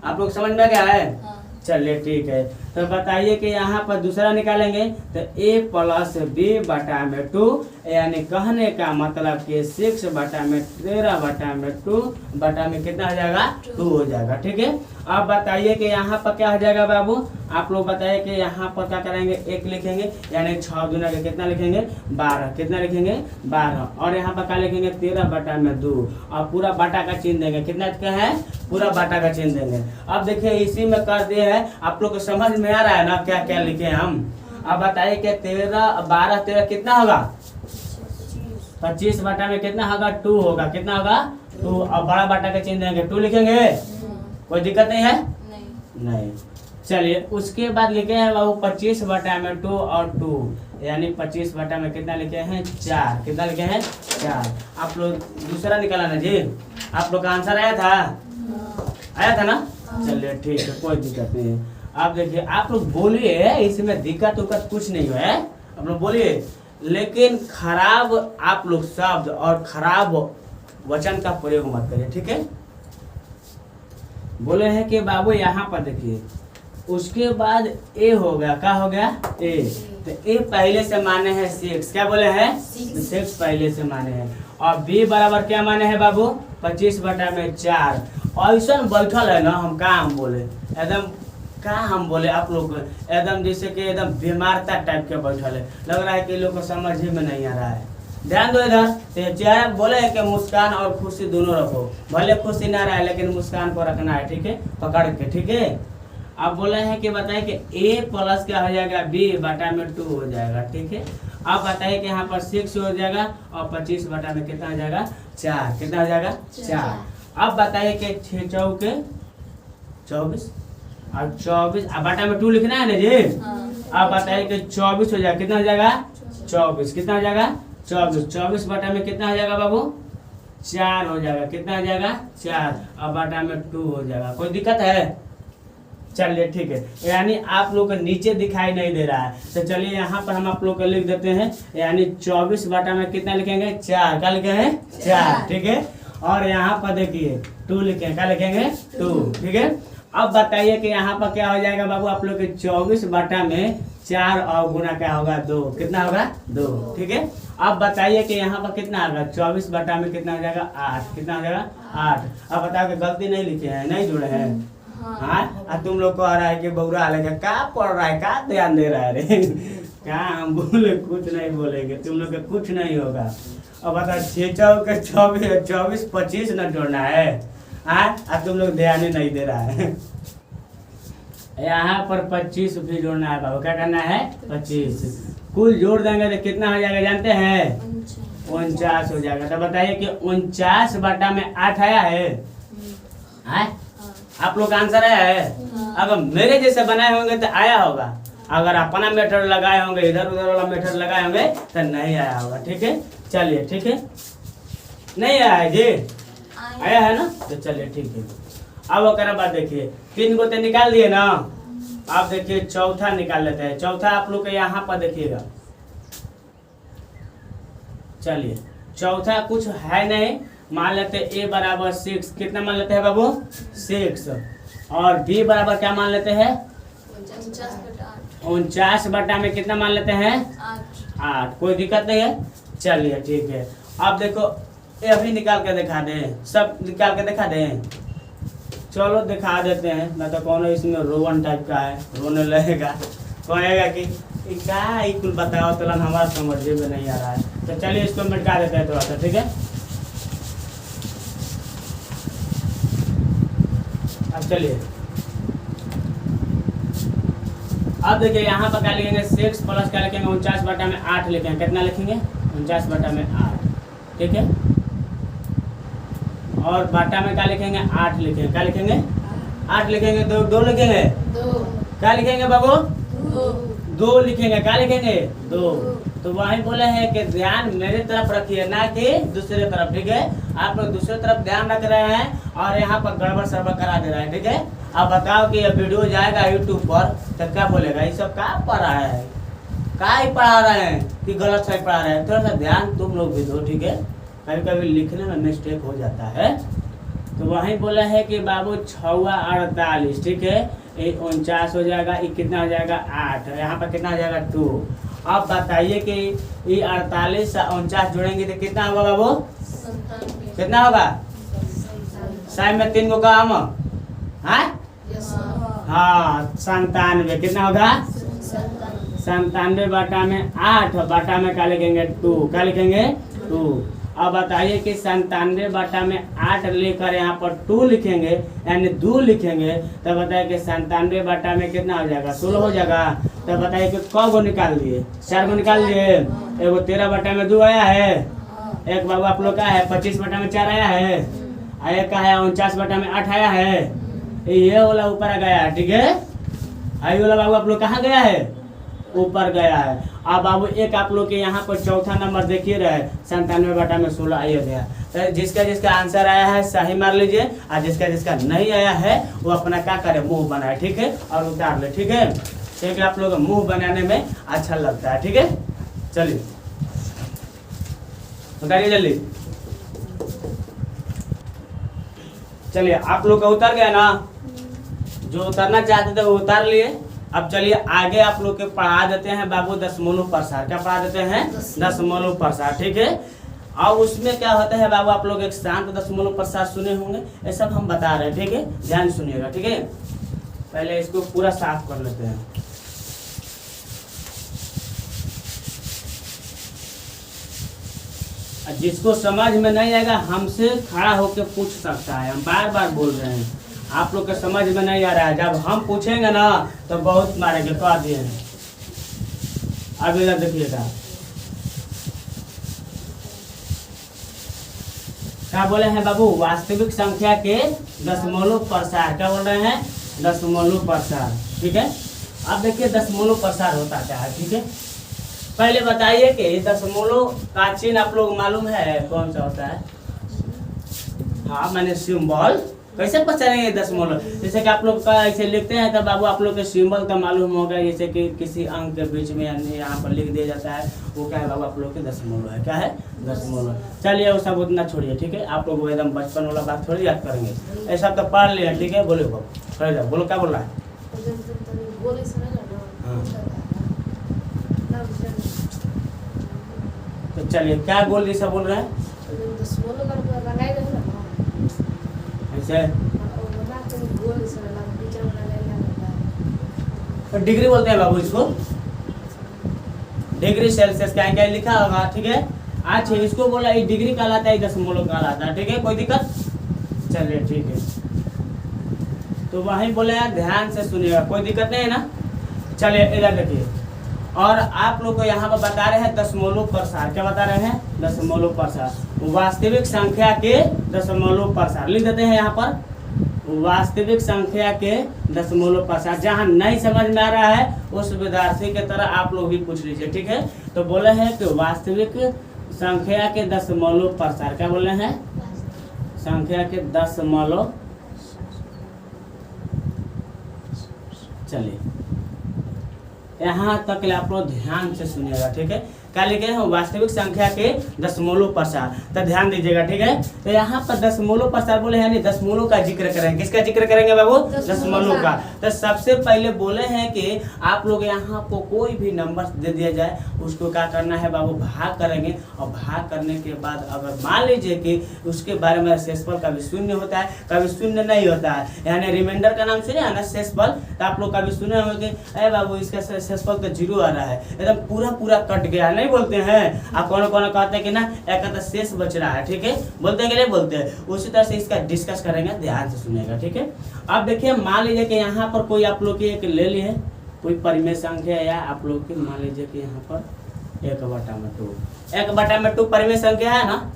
आप लोग समझ में गया है? चलिए ठीक है, तो बताइए कि यहाँ पर दूसरा निकालेंगे तो a प्लस बी बटा में 2, यानी कहने का मतलब कि 6 बटा में 13 बटा में 2 बटा में कितना हो जाएगा? 2 हो जाएगा। ठीक है, अब बताइए कि यहाँ पर क्या हो जाएगा बाबू? आप लोग बताइए कि यहाँ पर क्या करेंगे? 1 लिखेंगे, यानी 6 दूना के कितना लिखेंगे? 12। कितना लिखेंगे? 12। और यहाँ पर क्या लिखेंगे? 13 बटा में 2, और पूरा बाटा का चिन्ह देंगे। कितना क्या है? पूरा बाटा का चिन्ह देंगे। अब देखिए इसी में कर दिए हैं। आप लोग को समझ में आ रहा है ना क्या क्या लिखे हम? अब बताइए कि 13 12 13 कितना होगा? 25 बटा में कितना होगा? 2 होगा। कितना होगा? 2। अब बड़ा बटा का चिन्ह देंगे, 2 लिखेंगे। कोई दिक्कत नहीं है? नहीं। चलिए उसके बाद लिखे हैं बाबू 25 बटा में 2 और 2 यानी 25 बटा में कितना लिखे हैं? 4। कितना लिखे हैं? 4। आप लोग दूसरा निकाला ना जी? आप लोग का आंसर आया था? आया था ना? चलिए ठीक है, कोई दिक्कत नहीं है। आप देखिए, आप लोग बोलिए, इसमें दिक्कत उक्कत कुछ नहीं है, आप लोग बोलिए, लेकिन खराब आप लोग शब्द और खराब वचन का प्रयोग मत करिए, ठीक है? बोले हैं कि बाबू यहाँ पर देखिए, उसके बाद ए हो गया। क्या हो गया? ए। तो ए पहले से माने हैं 6। क्या बोले हैं? 6 पहले से माने हैं। और बी बराबर क्या माने हैं बाबू? 25 बटा में 4। ऐसा बैठल है ना, हम का हम बोले एकदम, का हम बोले आप लोग एकदम जैसे कि एकदम बीमारता टाइप के बैठल है, लग रहा है कि लोग को समझ ही में नहीं आ रहा है। ध्यान दो इधर। तो चेहरा बोले है कि मुस्कान और खुशी दोनों रखो, भले खुशी ना रहा लेकिन मुस्कान को रखना है, ठीक है? पकड़ के, ठीक है? अब बोले हैं कि बताइए कि ए प्लस क्या हो जाएगा? बी बटा में 2 हो जाएगा, ठीक है? अब बताइए कि यहाँ पर 6 हो जाएगा और 25 बटा में कितना हो जाएगा? 4। कितना हो जाएगा? 4। अब बताइए कि 6 चौके 24 और 24 अब बटा में 2 लिखना है ना जी? अब बताइए कि 24 हो जाएगा। कितना हो जाएगा? 24। कितना हो जाएगा? 24। 24 बटा में कितना हो जाएगा बाबू? 4 हो जाएगा। कितना हो जाएगा? 4। अब बटा में 2 हो जाएगा। कोई दिक्कत है? चलिए ठीक है, यानी आप लोग को नीचे दिखाई नहीं दे रहा है, तो चलिए यहाँ पर हम आप लोग को लिख देते हैं, यानी 24 बटा में कितना लिखेंगे? 4। क्या लिखेंगे? 4, ठीक है? और यहाँ पर देखिए 2 लिखेंगे। क्या लिखेंगे? 2, ठीक है? अब बताइए कि यहाँ पर क्या हो जाएगा बाबू आप लोग के? 24 बटा में 4 और गुना क्या होगा? 2। कितना होगा? 2, ठीक है? अब बताइए कि यहाँ पर कितना होगा? 24 बटा में कितना हो जाएगा? 8। कितना हो जाएगा? 8। अब बताओ कि गलती नहीं लिखे हैं, नहीं जुड़े हैं? हाँ, तुम लोग को आ रहा है कि बौरा हालेगा, क्या पढ़ रहा है, क्या ध्यान दे रहा है रे? क्या हम बोले? कुछ नहीं बोलेंगे, तुम लोग का कुछ नहीं होगा। अब बता 6 चौके 24 25 न जोड़ना है, हाँ? तुम लोग ध्यान ही नहीं दे रहा है। यहाँ पर 25 भी जोड़ना है बाबू। क्या करना है? 25। कुल जोड़ देंगे तो कितना हो जाएगा जानते हैं? 49 हो जाएगा। तो बताइए कि 49 बटा में 8 आया है? आप लोग का आंसर आया है? अगर मेरे जैसे बनाए होंगे तो आया होगा, अगर अपना मेथड लगाए होंगे, इधर उधर वाला मेथड लगाए होंगे तो नहीं आया होगा, ठीक है? चलिए ठीक है, नहीं आया है जी? आया है ना? तो चलिए ठीक है। अब ओकरा बाद देखिए 3 को तो निकाल दिए ना, आप देखिए चौथा निकाल लेते हैं। चौथा आप लोग के यहाँ पर देखिएगा, चलिए चौथा कुछ है नहीं, मान लेते ए बराबर 6। कितना मान लेते हैं बाबू? 6। और बी बराबर क्या मान लेते हैं? 49 बटा में कितना मान लेते हैं? 8। कोई दिक्कत नहीं है? चलिए ठीक है। अब देखो ये अभी निकाल के दिखा दें, सब निकाल के दिखा दें। चलो दिखा देते हैं, मैं तो कौन इसमें रोवन टाइप का है, रोने लगेगा, कहेगा कि क्या कुल बताओ तो हमारा समझ में नहीं आ रहा है। तो चलिए इसको मिटा देते हैं थोड़ा सा, ठीक है? अब चलिए, अब देखिए यहाँ पर क्या लिखेंगे? 6 प्लस क्या लिखेंगे? 49 बटा में 8 लिखेंगे। कितना लिखेंगे? 49 बटा में 8, ठीक है? और बटा में क्या लिखेंगे? 8 लिखेंगे। क्या लिखेंगे? 8 लिखेंगे। 2 लिखेंगे। क्या लिखेंगे बाबू? 2 लिखेंगे। क्या लिखेंगे? 2। तो वही बोले हैं कि ध्यान मेरे तरफ रखिए, ना कि दूसरे तरफ, ठीक है? आप लोग दूसरे तरफ ध्यान रख रहे हैं और यहाँ पर गड़बड़ सड़बड़ करा दे रहे हैं, ठीक है? अब बताओ कि ये वीडियो जाएगा यूट्यूब पर तो क्या बोलेगा? ये सब क्या पढ़ रहा है, क्या ही पढ़ा रहे हैं कि गलत सही पढ़ा रहे हैं? थोड़ा सा ध्यान तुम लोग भी दो, ठीक है? कभी कभी लिखने में मिस्टेक हो जाता है। तो वही बोला है कि बाबू 6 48, ठीक है? ये 49 हो जाएगा, ये कितना हो जाएगा? 8। यहाँ पर कितना हो जाएगा? 2। अब बताइए कि ये 48 से 49 जोड़ेंगे तो कितना होगा बाबू? कितना होगा? साइड में 3 को काम, हाँ 97। कितना होगा? 97 बटा में 8 बटा में क्या लिखेंगे? 2। क्या लिखेंगे? 2। अब बताइए कि 97 बटा में 8 लेकर यहाँ पर 2 लिखेंगे यानी 2 लिखेंगे, तब बताइए कि 97 बटा में कितना हो जाएगा, 16 हो जाएगा। तब बताइए कि कौ गो निकाल दिए, 4 गो निकाल दिए। एगो 13 बटा में 2 आया है, एक बाबू आप लोग का है 25 बटा में 4 आया है, एक का है 49 बटा में 8 आया है, ये वाला ऊपर आ गया, ठीक है। आई वाला बाबू आप लोग कहाँ गया है, ऊपर गया है। अब बाबू एक आप लोग के यहाँ पर चौथा नंबर देखिए रहे 97 बटा में 16 आइए गया। तो जिसका जिसका आंसर आया है सही मार लीजिए, और जिसका जिसका नहीं आया है वो अपना क्या करे, मुंह बनाए, ठीक है, और उतार ले, ठीक है। क्योंकि आप लोग मुंह बनाने में अच्छा लगता है, ठीक है। चलिए उतारिए जल्दी। चलिए आप लोग का उतर गया ना, जो उतरना चाहते थे वो उतार लिए। अब चलिए आगे आप लोग के पढ़ा देते हैं बाबू दशमलव प्रसार। क्या पढ़ा देते हैं, दशमलव प्रसार, ठीक है। और उसमें क्या होता है बाबू, आप लोग एक शांत दशमलव प्रसार सुने होंगे, ये सब हम बता रहे हैं, ठीक है, ध्यान सुनिएगा, ठीक है। पहले इसको पूरा साफ कर लेते हैं। जिसको समझ में नहीं आएगा हमसे खड़ा होकर पूछ सकता है, हम बार बार बोल रहे हैं। आप लोग के समझ में नहीं आ रहा है, जब हम पूछेंगे ना तो बहुत मारेंगे, कह दिए हैं। अब इधर देखिएगा क्या बोले हैं बाबू, वास्तविक संख्या के दशमलव प्रसार। क्या बोल रहे हैं, दशमलव प्रसार, ठीक है। अब देखिए दशमलव प्रसार होता क्या है, ठीक है। पहले बताइए कि दशमलव का चिन्ह आप लोग मालूम है कौन सा होता है। हाँ मैंने सिंबल कैसे पहचानेंगे दशमलव, जैसे कि आप लोग का ऐसे लिखते हैं तब बाबू आप लोग के सिंबल का मालूम होगा, जैसे कि किसी अंक के बीच में यहाँ पर लिख दिया जाता है, वो क्या है बाबू आप लोग के दशमलव है। क्या है, दशमलव। चलिए वो सब उतना छोड़िए, ठीक है। आप लोग एकदम बचपन वाला बात थोड़ी याद करेंगे, ऐसा तो पढ़ लिया, ठीक है। बोलो बाबू, खड़े जाओ, बोलो क्या बोल रहा है। तो चलिए क्या बोल रही सब बोल रहे हैं ऐसे, तो डिग्री बोलते हैं बाबू इसको, डिग्री सेल्सियस क्या क्या लिखा होगा, ठीक है। अच्छा इसको बोला ये डिग्री कहलाता है, दशमलव कहलाता है, ठीक है। कोई दिक्कत, चलिए ठीक है। तो वहीं बोले यार ध्यान से सुनिएगा, कोई दिक्कत नहीं है ना। चलिए इधर देखिए, और आप लोग को यहाँ पर बता रहे हैं दशमलव प्रसार। क्या बता रहे हैं, दशमलव प्रसार, वास्तविक संख्या के दशमलव प्रसार लिख देते हैं यहाँ पर, वास्तविक संख्या के दशमलव प्रसार। जहाँ नहीं समझ में आ रहा है उस विद्यार्थी के तरह आप लोग भी पूछ लीजिए, ठीक है। तो बोले हैं कि वास्तविक संख्या के दशमलव प्रसार। क्या बोले हैं, संख्या के दशमलव। चलिए यहाँ तक आप लोग ध्यान से सुनिएगा, ठीक है। क्या लिखे हैं, वास्तविक संख्या के दशमलव प्रसार, तो ध्यान दीजिएगा, ठीक है। तो यहाँ पर दशमलव प्रसार बोले यानी दशमलव का जिक्र करेंगे। किसका जिक्र करेंगे बाबू, दशमलव का। तो सबसे पहले बोले हैं कि आप लोग यहाँ को कोई भी नंबर दे दिया जाए उसको क्या करना है बाबू, भाग करेंगे। और भाग करने के बाद अगर मान लीजिए कि उसके बारे में शेषफल कभी शून्य होता है कभी शून्य नहीं होता है, यानी रिमाइंडर का नाम सुने ना शेषफल, तो आप लोग कभी सुने होंगे अरे बाबू इसका शेषफल तो 0 आ रहा है, एकदम पूरा पूरा कट गया, नहीं बोलते हैं। आप कौन कौन कहते हैं कि ना एक तो शेष बच रहा है, ठीक है, बोलते हैं कि नहीं बोलते हैं। उसी तरह से इसका डिस्कस करेंगे, ध्यान से सुनेगा, ठीक है। अब देखिए मान लीजिए कि यहाँ पर कोई आप लोग की एक ले लिए कोई परिमेय संख्या, या आप लोग की मान लीजिए कि यहाँ पर 1/2, 1/2 परिमेय संख्या है ना।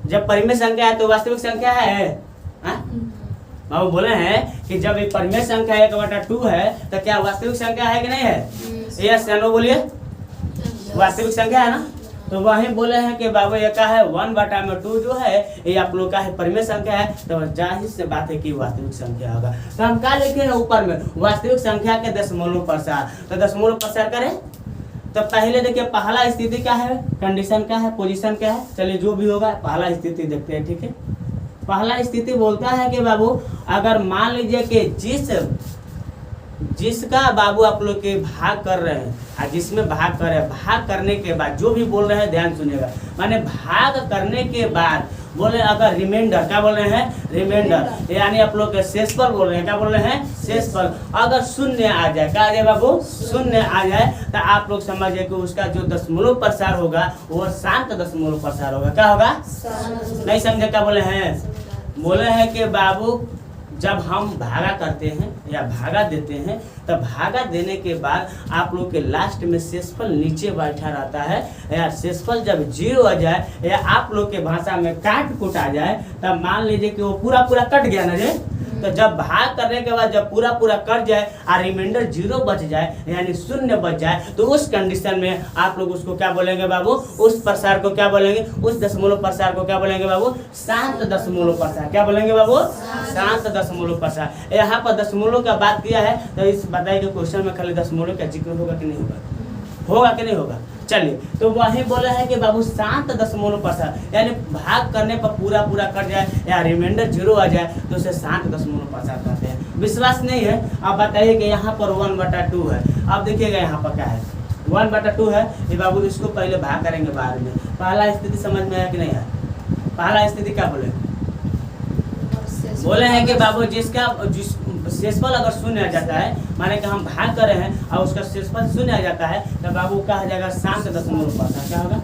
जब परिमेय संख्या है तो वास्तविक संख्या है, बाबू बोले हैं कि जब एक परिमेय संख्या 1/2 है तो क्या वास्तविक संख्या है कि नहीं है, यस या नो बोलिए, वास्तविक संख्या है ना। तो वही बोले हैं कि बाबू ये का है 1/2 जो है ये आप लोग का है परिमेय संख्या है, तो जाहिर से बात है कि वास्तविक संख्या होगा। तो हम क्या लिखे हैं ऊपर में, वास्तविक संख्या के दशमलव प्रसार। तो दशमलव प्रसार करें तो पहले देखिए पहला स्थिति क्या है, कंडीशन क्या है, पोजीशन क्या है। चलिए जो भी होगा पहला स्थिति देखते हैं, ठीक है। पहला स्थिति बोलता है कि बाबू अगर मान लीजिए कि जिसका बाबू आप लोग के भाग कर रहे हैं और जिसमें भाग कर रहे हैं, भाग करने के बाद जो भी बोल रहे हैं ध्यान सुनिएगा, माने भाग करने के बाद बोले अगर रिमाइंडर, क्या बोल रहे हैं, रिमाइंडर, यानी आप लोग शेषफल बोल रहे हैं, क्या बोल रहे हैं, शेषफल अगर शून्य आ जाए, क्या आ जाए बाबू, शून्य आ जाए, तो आप लोग समझिए कि उसका जो दशमलव प्रसार होगा वो शांत दशमलव प्रसार होगा। क्या होगा, नहीं समझे, क्या बोले हैं, बोले हैं कि बाबू जब हम भागा करते हैं या भागा देते हैं, तब भागा देने के बाद आप लोग के लास्ट में शेषफल नीचे बैठा रहता है, या शेषफल जब 0 आ जाए या आप लोग के भाषा में काट कुट आ जाए, तब मान लीजिए कि वो पूरा पूरा कट गया ना जी। तो जब भाग करने के बाद जब पूरा पूरा कट जाए और रिमाइंडर 0 बच जाए यानी शून्य बच जाए, तो उस कंडीशन में आप लोग उसको क्या बोलेंगे बाबू, उस प्रसार को क्या बोलेंगे, उस दशमलव प्रसार को क्या बोलेंगे बाबू, शांत दशमलव प्रसार। क्या बोलेंगे बाबू, शांत दशमलव प्रसार। यहाँ पर दशमलव का बात किया है, तो इस बताइए कि क्वेश्चन में खाली दशमलव का जिक्र होगा कि नहीं होगा, होगा कि नहीं होगा। चलिए, तो वही बोला है कि बाबू शांत दशमलव प्रसार, यानी भाग करने पर पूरा पूरा कट जाए या रिमाइंडर 0 आ जाए तो उसे शांत दशमलव प्रसार कहते हैं। विश्वास नहीं है, आप बताइए कि यहाँ पर 1/2 है। अब देखिएगा यहाँ पर क्या है, 1/2 है, ये बाबू इसको पहले भाग करेंगे बाद में। पहला स्थिति समझ में आया कि नहीं है, पहला स्थिति क्या बोले, बोले हैं कि बाबू जिसका शेषफल अगर शून्य आ जाता है, माने कि हम भाग कर रहे हैं और उसका शेषफल शून्य आ जाता है, तो बाबू कहा जाएगा शांत दशमलव प्रसार। क्या होगा,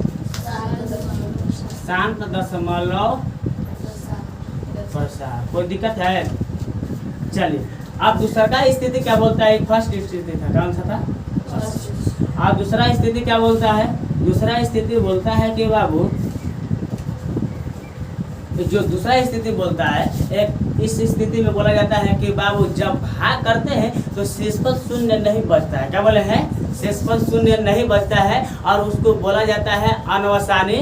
शांत दशमलव प्रसार। कोई दिक्कत है, चलिए अब दूसरा का स्थिति क्या बोलता है, फर्स्ट स्थिति था, कौन सा था, अब दूसरा स्थिति क्या बोलता है, दूसरा स्थिति बोलता है कि बाबू जो दूसरा स्थिति बोलता है, एक इस स्थिति में बोला जाता है कि बाबू जब भाग करते हैं तो शेषफल शून्य नहीं बचता है। क्या बोले हैं, शेषफल शून्य नहीं बचता है, और उसको बोला जाता है अनवसानी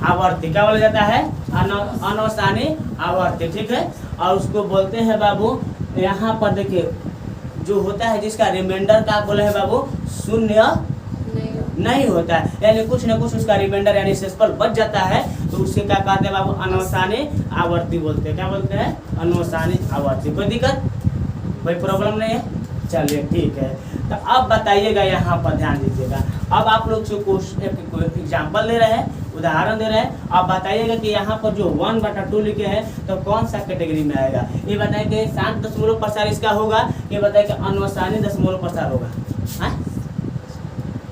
आवर्ती। क्या बोला जाता है, अनवसानी आवर्ती, ठीक है। और उसको बोलते हैं बाबू, यहाँ पर देखिए जो होता है जिसका रिमाइंडर का बोले हैं बाबू शून्य नहीं होता है, यानी कुछ न कुछ उसका रिमाइंडर यानी शेषफल बच जाता है, तो उससे क्या कहते हैं बाबू, अनवसानी आवर्ती बोलते हैं। क्या बोलते हैं, अनवसानी आवर्ती। कोई दिक्कत, कोई प्रॉब्लम नहीं है, चलिए ठीक है। तो अब बताइएगा, यहाँ पर ध्यान दीजिएगा, अब आप लोग जो एग्जाम्पल ले रहे हैं, उदाहरण दे रहे हैं, आप बताइएगा कि यहाँ पर जो 1/2 लिखे हैं तो कौन सा कैटेगरी में आएगा। ये बताइए कि शांत दशमलव प्रसार इसका होगा, ये बताइए कि अनवसानी दशमलव प्रसार होगा। हाँ?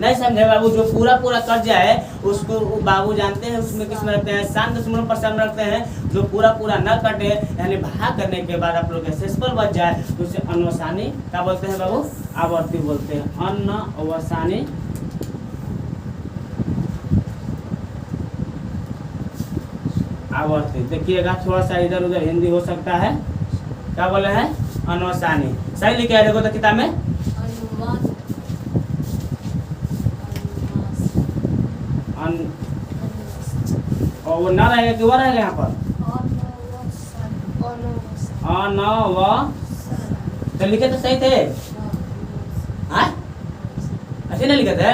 नहीं समझे बाबू, जो पूरा पूरा कट जाए उसको बाबू जानते हैं उसमें किस में रखते हैं, शांत दशमलव प्रसार में रखते हैं। जो पूरा पूरा न कटे यानी भाग करने के बाद आप लोग का शेषफल बच जाए तो उसे अनवसानी क्या बोलते हैं बाबू, आवर्ती बोलते हैं, अनवसानी आवर्ती। देखिएगा थोड़ा सा इधर उधर हिंदी हो सकता है, क्या बोले हैं, अनवसानी। सही लिखे है, देखो तो किताब में और वो ना रहेगा कि वो रहेगा यहाँ पर अनव, तो लिखे तो सही थे, अच्छे नहीं लिखे थे,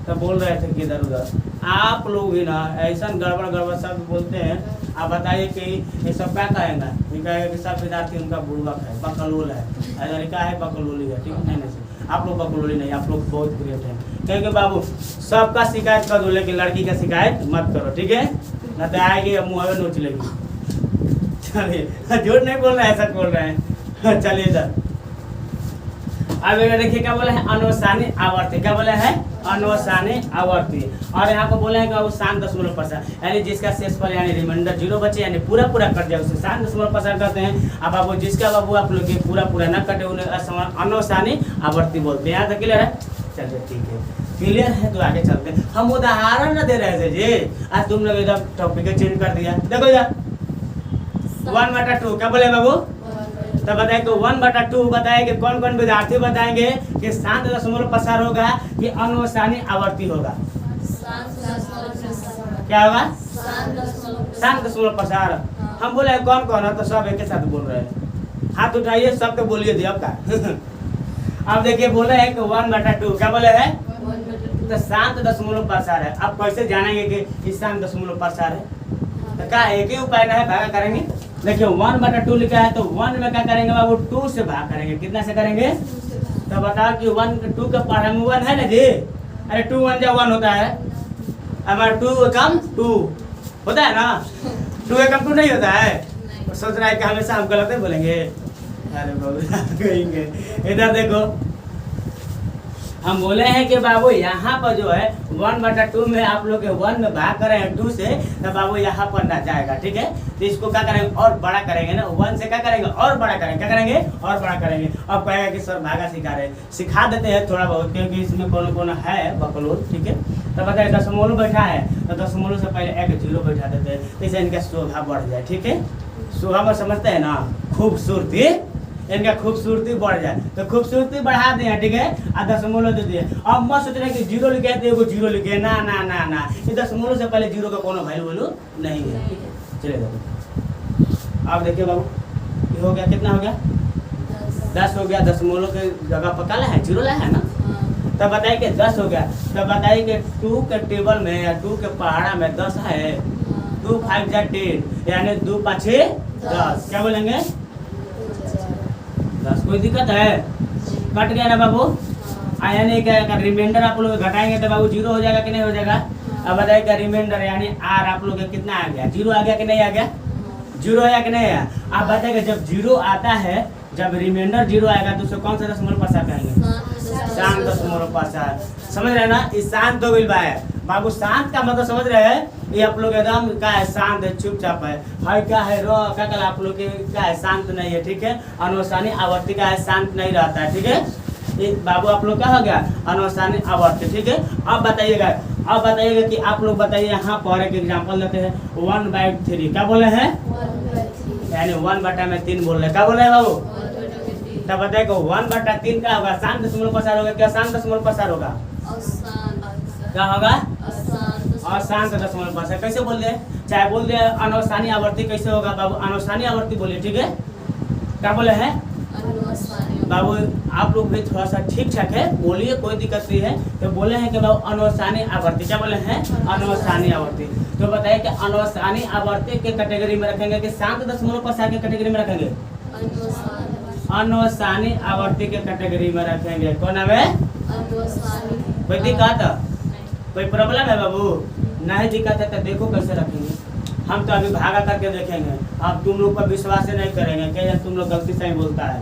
तो बोल रहे थे कि इधर उधर। आप लोग भी ना ऐसा गड़बड़ शब्द बोलते हैं। आप बताइए कि ये सब क्या कहेंगे, ये कहेगा कि सब विद्यार्थी उनका बुड़बक है, बकलोल है, तरीका है बकलोली है, ठीक नहीं नहीं, आप लोग बकलोली नहीं, आप लोग बहुत ग्रेट हैं। क्योंकि बाबू सबका शिकायत कर दो, लेकिन लड़की का शिकायत मत करो, ठीक है, ना तो आएगी मुँह में नोच लेगी। चलिए, झूठ नहीं बोल रहे हैं, सच बोल रहे हैं। चलिए इधर अब देखिए क्या बोले हैं, अनवसानी आवर्ती। क्या बोले हैं, अनवसानी आवर्ती। और यहाँ पर बोले हैं कि वो शांत दशमलव प्रसार, यानी जिसका शेषफल यानी रिमाइंडर 0 बचे यानी पूरा पूरा कट जाए उसे शांत दशमलव प्रसार कहते हैं। अब बाबू जिसका बाबू आप लोग पूरा पूरा न कटे उन्हें अनवसानी आवर्ती बोलते हैं। यहाँ तक क्लियर है, चलिए ठीक है, क्लियर है तो आगे चलते हैं। हम उदाहरण न दे रहे थे जी, आज तुम लोग एकदम टॉपिक चेंज कर दिया। देखो यार 1/2 क्या बोले बाबू, तो बताए कि 1/2 बताए कि कौन कौन विद्यार्थी बताएंगे कि शांत दशमलव प्रसार होगा कि अनवसानी आवर्ती होगा। क्या होगा, शांत दशमलव प्रसार। हम बोले कौन कौन है, तो सब एक साथ बोल रहे हैं, हाथ उठाइए, सब तो बोलिए दी अब का। अब देखिए बोले हैं कि 1/2 क्या बोले हैं, तो शांत दशमलव प्रसार है। अब कैसे जानेंगे कि शांत दशमलव प्रसार है, तो क्या एक ही उपाय है, भागा करेंगे। देखिए 1/2 लिखा है, तो 1 में क्या करेंगे बाबू, 2 से भाग करेंगे। कितना से करेंगे, तो बताओ कि 1 2 का पढ़ा में 1 है ना जी, अरे 2 1 जा 1 होता है, हमारा 2 कम 2 होता है ना, 2 एकम 2 नहीं होता है? नहीं। सोच रहा है कि हमेशा हम गलत ही बोलेंगे। अरे बाबू कहेंगे इधर देखो, हम बोले हैं कि बाबू यहाँ पर जो है 1/2 में आप लोग 1 में भाग करें 2 से, तो बाबू यहाँ पर ना जाएगा, ठीक है। तो इसको क्या करेंगे और बड़ा करेंगे ना, 1 से क्या करेंगे और बड़ा करेंगे, क्या करेंगे और बड़ा करेंगे। अब कहेगा कि सर भागा सिखा रहे, सिखा देते हैं थोड़ा बहुत, क्योंकि इसमें कौन कौन है बकलोल, ठीक है। तो बताइए दशमलव बैठा है तो दशमलव से पहले एक 0 बैठा देते हैं, इससे इनका शोभा बढ़ जाए, ठीक है। शोभा में समझते हैं ना, खूबसूरती, इनका खूबसूरती बढ़ जाए, तो खूबसूरती बढ़ा दिए, ठीक है। और दशमलव दे दिए। अब मत सोच रहे कि 0 लिखे तो एगो 0 लिखे, ना ना ना ना, ये दशमलव से पहले 0 का कोनो वैल्यू नहीं है। चलिए अब देखिए बाबू, ये हो गया, कितना हो गया? 10 हो गया। दशमलव के जगह पर क्या है? 0 लाया है ना। तब बताइए कि 10 हो गया। तब बताइए कि 2 के टेबल में या 2 के पहाड़ा में 10 है। 2 5 जा 10, यानी 2 5 10, क्या बोलेंगे? 10। कोई दिक्कत है? कट गया ना बाबू। यानी क्या रिमाइंडर आप लोग घटाएंगे तो बाबू 0 हो जाएगा कि नहीं हो जाएगा? अब बताइए क्या रिमाइंडर यानी आर आप लोग कितना आ गया? 0 आ गया कि नहीं आ गया? 0 आया कि नहीं आया? आप बताइए जब 0 आता है, जब रिमाइंडर 0 आएगा तो उसको कौन सा दशमलव प्रसार कहेंगे? शांत दशमलव प्रसार। समझ रहे हैं ना? इस शांत हो गई बाबू। शांत का मतलब समझ रहे हैं? ये आप लोग एकदम क्या है, शांत है, चुपचाप है। हाय क्या है रो क्या कल आप लोग के क्या है, शांत नहीं है, ठीक है। अनुसानी आवर्ती का है, शांत नहीं रहता है, ठीक है। ये बाबू आप लोग क्या हो गया? अनुसानी आवर्ती, ठीक है। अब बताइएगा कि आप लोग बताइए, यहाँ पर एक एग्जाम्पल देते हैं 1/3, क्या बोले हैं? यानी 1/3 बोल रहे, क्या बोल रहे हैं बाबू? तब बताइए 1/3 क्या होगा? शांत दशमलव प्रसार होगा। क्या शांत दशमलव प्रसार होगा? क्या होगा? अशांत दशमलव प्रसार। कैसे बोल रहे? चाहे बोल रहे अनुसानी आवर्ती, कैसे होगा बाबू? अनुसानी आवर्ती बोलिए, ठीक है। क्या बोले हैं बाबू? आप लोग भी थोड़ा सा ठीक ठाक है, बोलिए, कोई दिक्कत नहीं है। तो बोले हैं कि बाबू अनुसानी आवर्ती, क्या बोले हैं? अनुसानी आवर्ती। तो बताइए कि अनुसानी आवर्ती के कैटेगरी में रखेंगे कि शांत दशमलव प्रसार के कैटेगरी में रखेंगे? अनुसानी आवर्ती के कैटेगरी में रखेंगे। कौन है? कोई दिक्कत? कोई प्रॉब्लम है बाबू? नहीं दिक्कत है तो देखो कैसे रखेंगे। हम तो अभी भागा करके देखेंगे। अब तुम लोग पर विश्वास ही नहीं करेंगे, क्या तुम लोग गलती से ही बोलता है।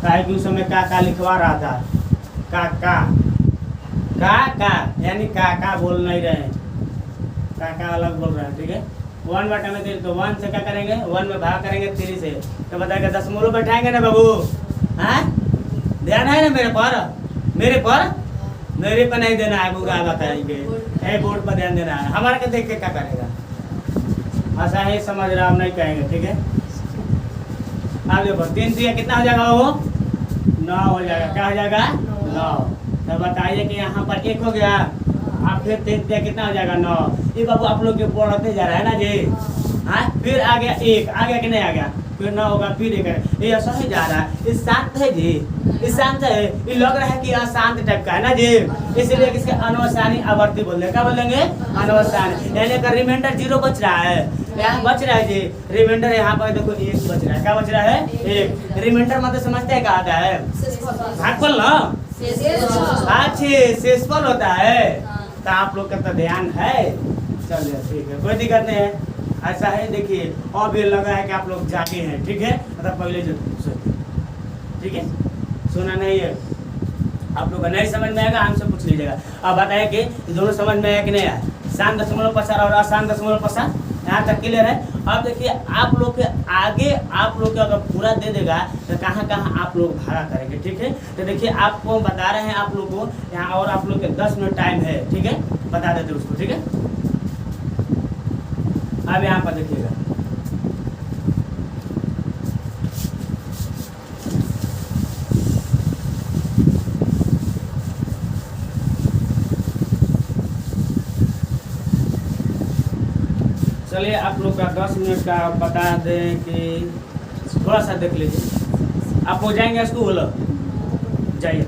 काहे कि उस समय का लिखवा रहा था, का यानी का बोल नहीं रहे हैं, का अलग बोल रहे हैं, ठीक है। 1/3 तो 1 से क्या करेंगे? 1 में भाग करेंगे 3 से, तो बताएगा दशमलव बैठाएंगे ना बाबू। हाँ ध्यान है ना मेरे पर नहीं देना है, बुरा बताएंगे। बोर्ड पर ध्यान देना है, हमारे को देख के क्या करेगा। ऐसा ही समझ रहा, हम नहीं कहेंगे, ठीक है। अब देखो 3 से कितना हो जाएगा वो? 9 हो जाएगा। क्या हो जाएगा? 9। तो बताइए कि यहाँ पर 1 हो गया, अब फिर 3 से कितना हो जाएगा? 9। ये बाबू आप लोग के पढ़ते जा रहा है ना जी। हाँ फिर आ गया 1, आ गया कि नहीं आ गया? फिर 9 होगा, फिर 1 है। ये ऐसा ही जा रहा है। ये शांत है जी, ये शांत है। ये लग रहा है कि अशांत टाइप का है ना जी, इसलिए इसके अनुसानी आवर्ती बोल रहे। क्या बोलेंगे? अनुसानी। यानी का रिमाइंडर 0 बच रहा है, यहाँ बच रहा है जी। रिमाइंडर यहाँ पर देखो 1 बच रहा है। क्या बच रहा है? 1। रिमाइंडर मतलब समझते हैं क्या आता है? भागफल ना, अच्छे शेषफल होता है। तो आप लोग का तो ध्यान है। चलिए ठीक है, कोई दिक्कत नहीं है। ऐसा है देखिए, अब ये लगा है कि आप लोग जागे हैं, ठीक है। मतलब पहले जो ठीक है, सुना नहीं है आप लोग को, नहीं समझ में आएगा हमसे पूछ लीजिएगा। अब बताइए कि दोनों समझ में आया कि नहीं आया? शांत दशमलव प्रसार और अशांत दशमलव प्रसार, यहाँ तक क्लियर है। अब देखिए आप लोग के आगे आप लोग के अगर पूरा दे देगा तो कहाँ कहाँ आप लोग भाड़ा करेंगे, ठीक है। तो देखिए आपको बता रहे हैं आप लोग को यहाँ, और आप लोग के 10 मिनट टाइम है, ठीक है। बता देते उसको, ठीक है। अब यहाँ पर देखिएगा, चलिए आप लोग का 10 मिनट का बता दें कि थोड़ा सा देख लीजिए। आप हो जाएंगे स्कूल, जाइए।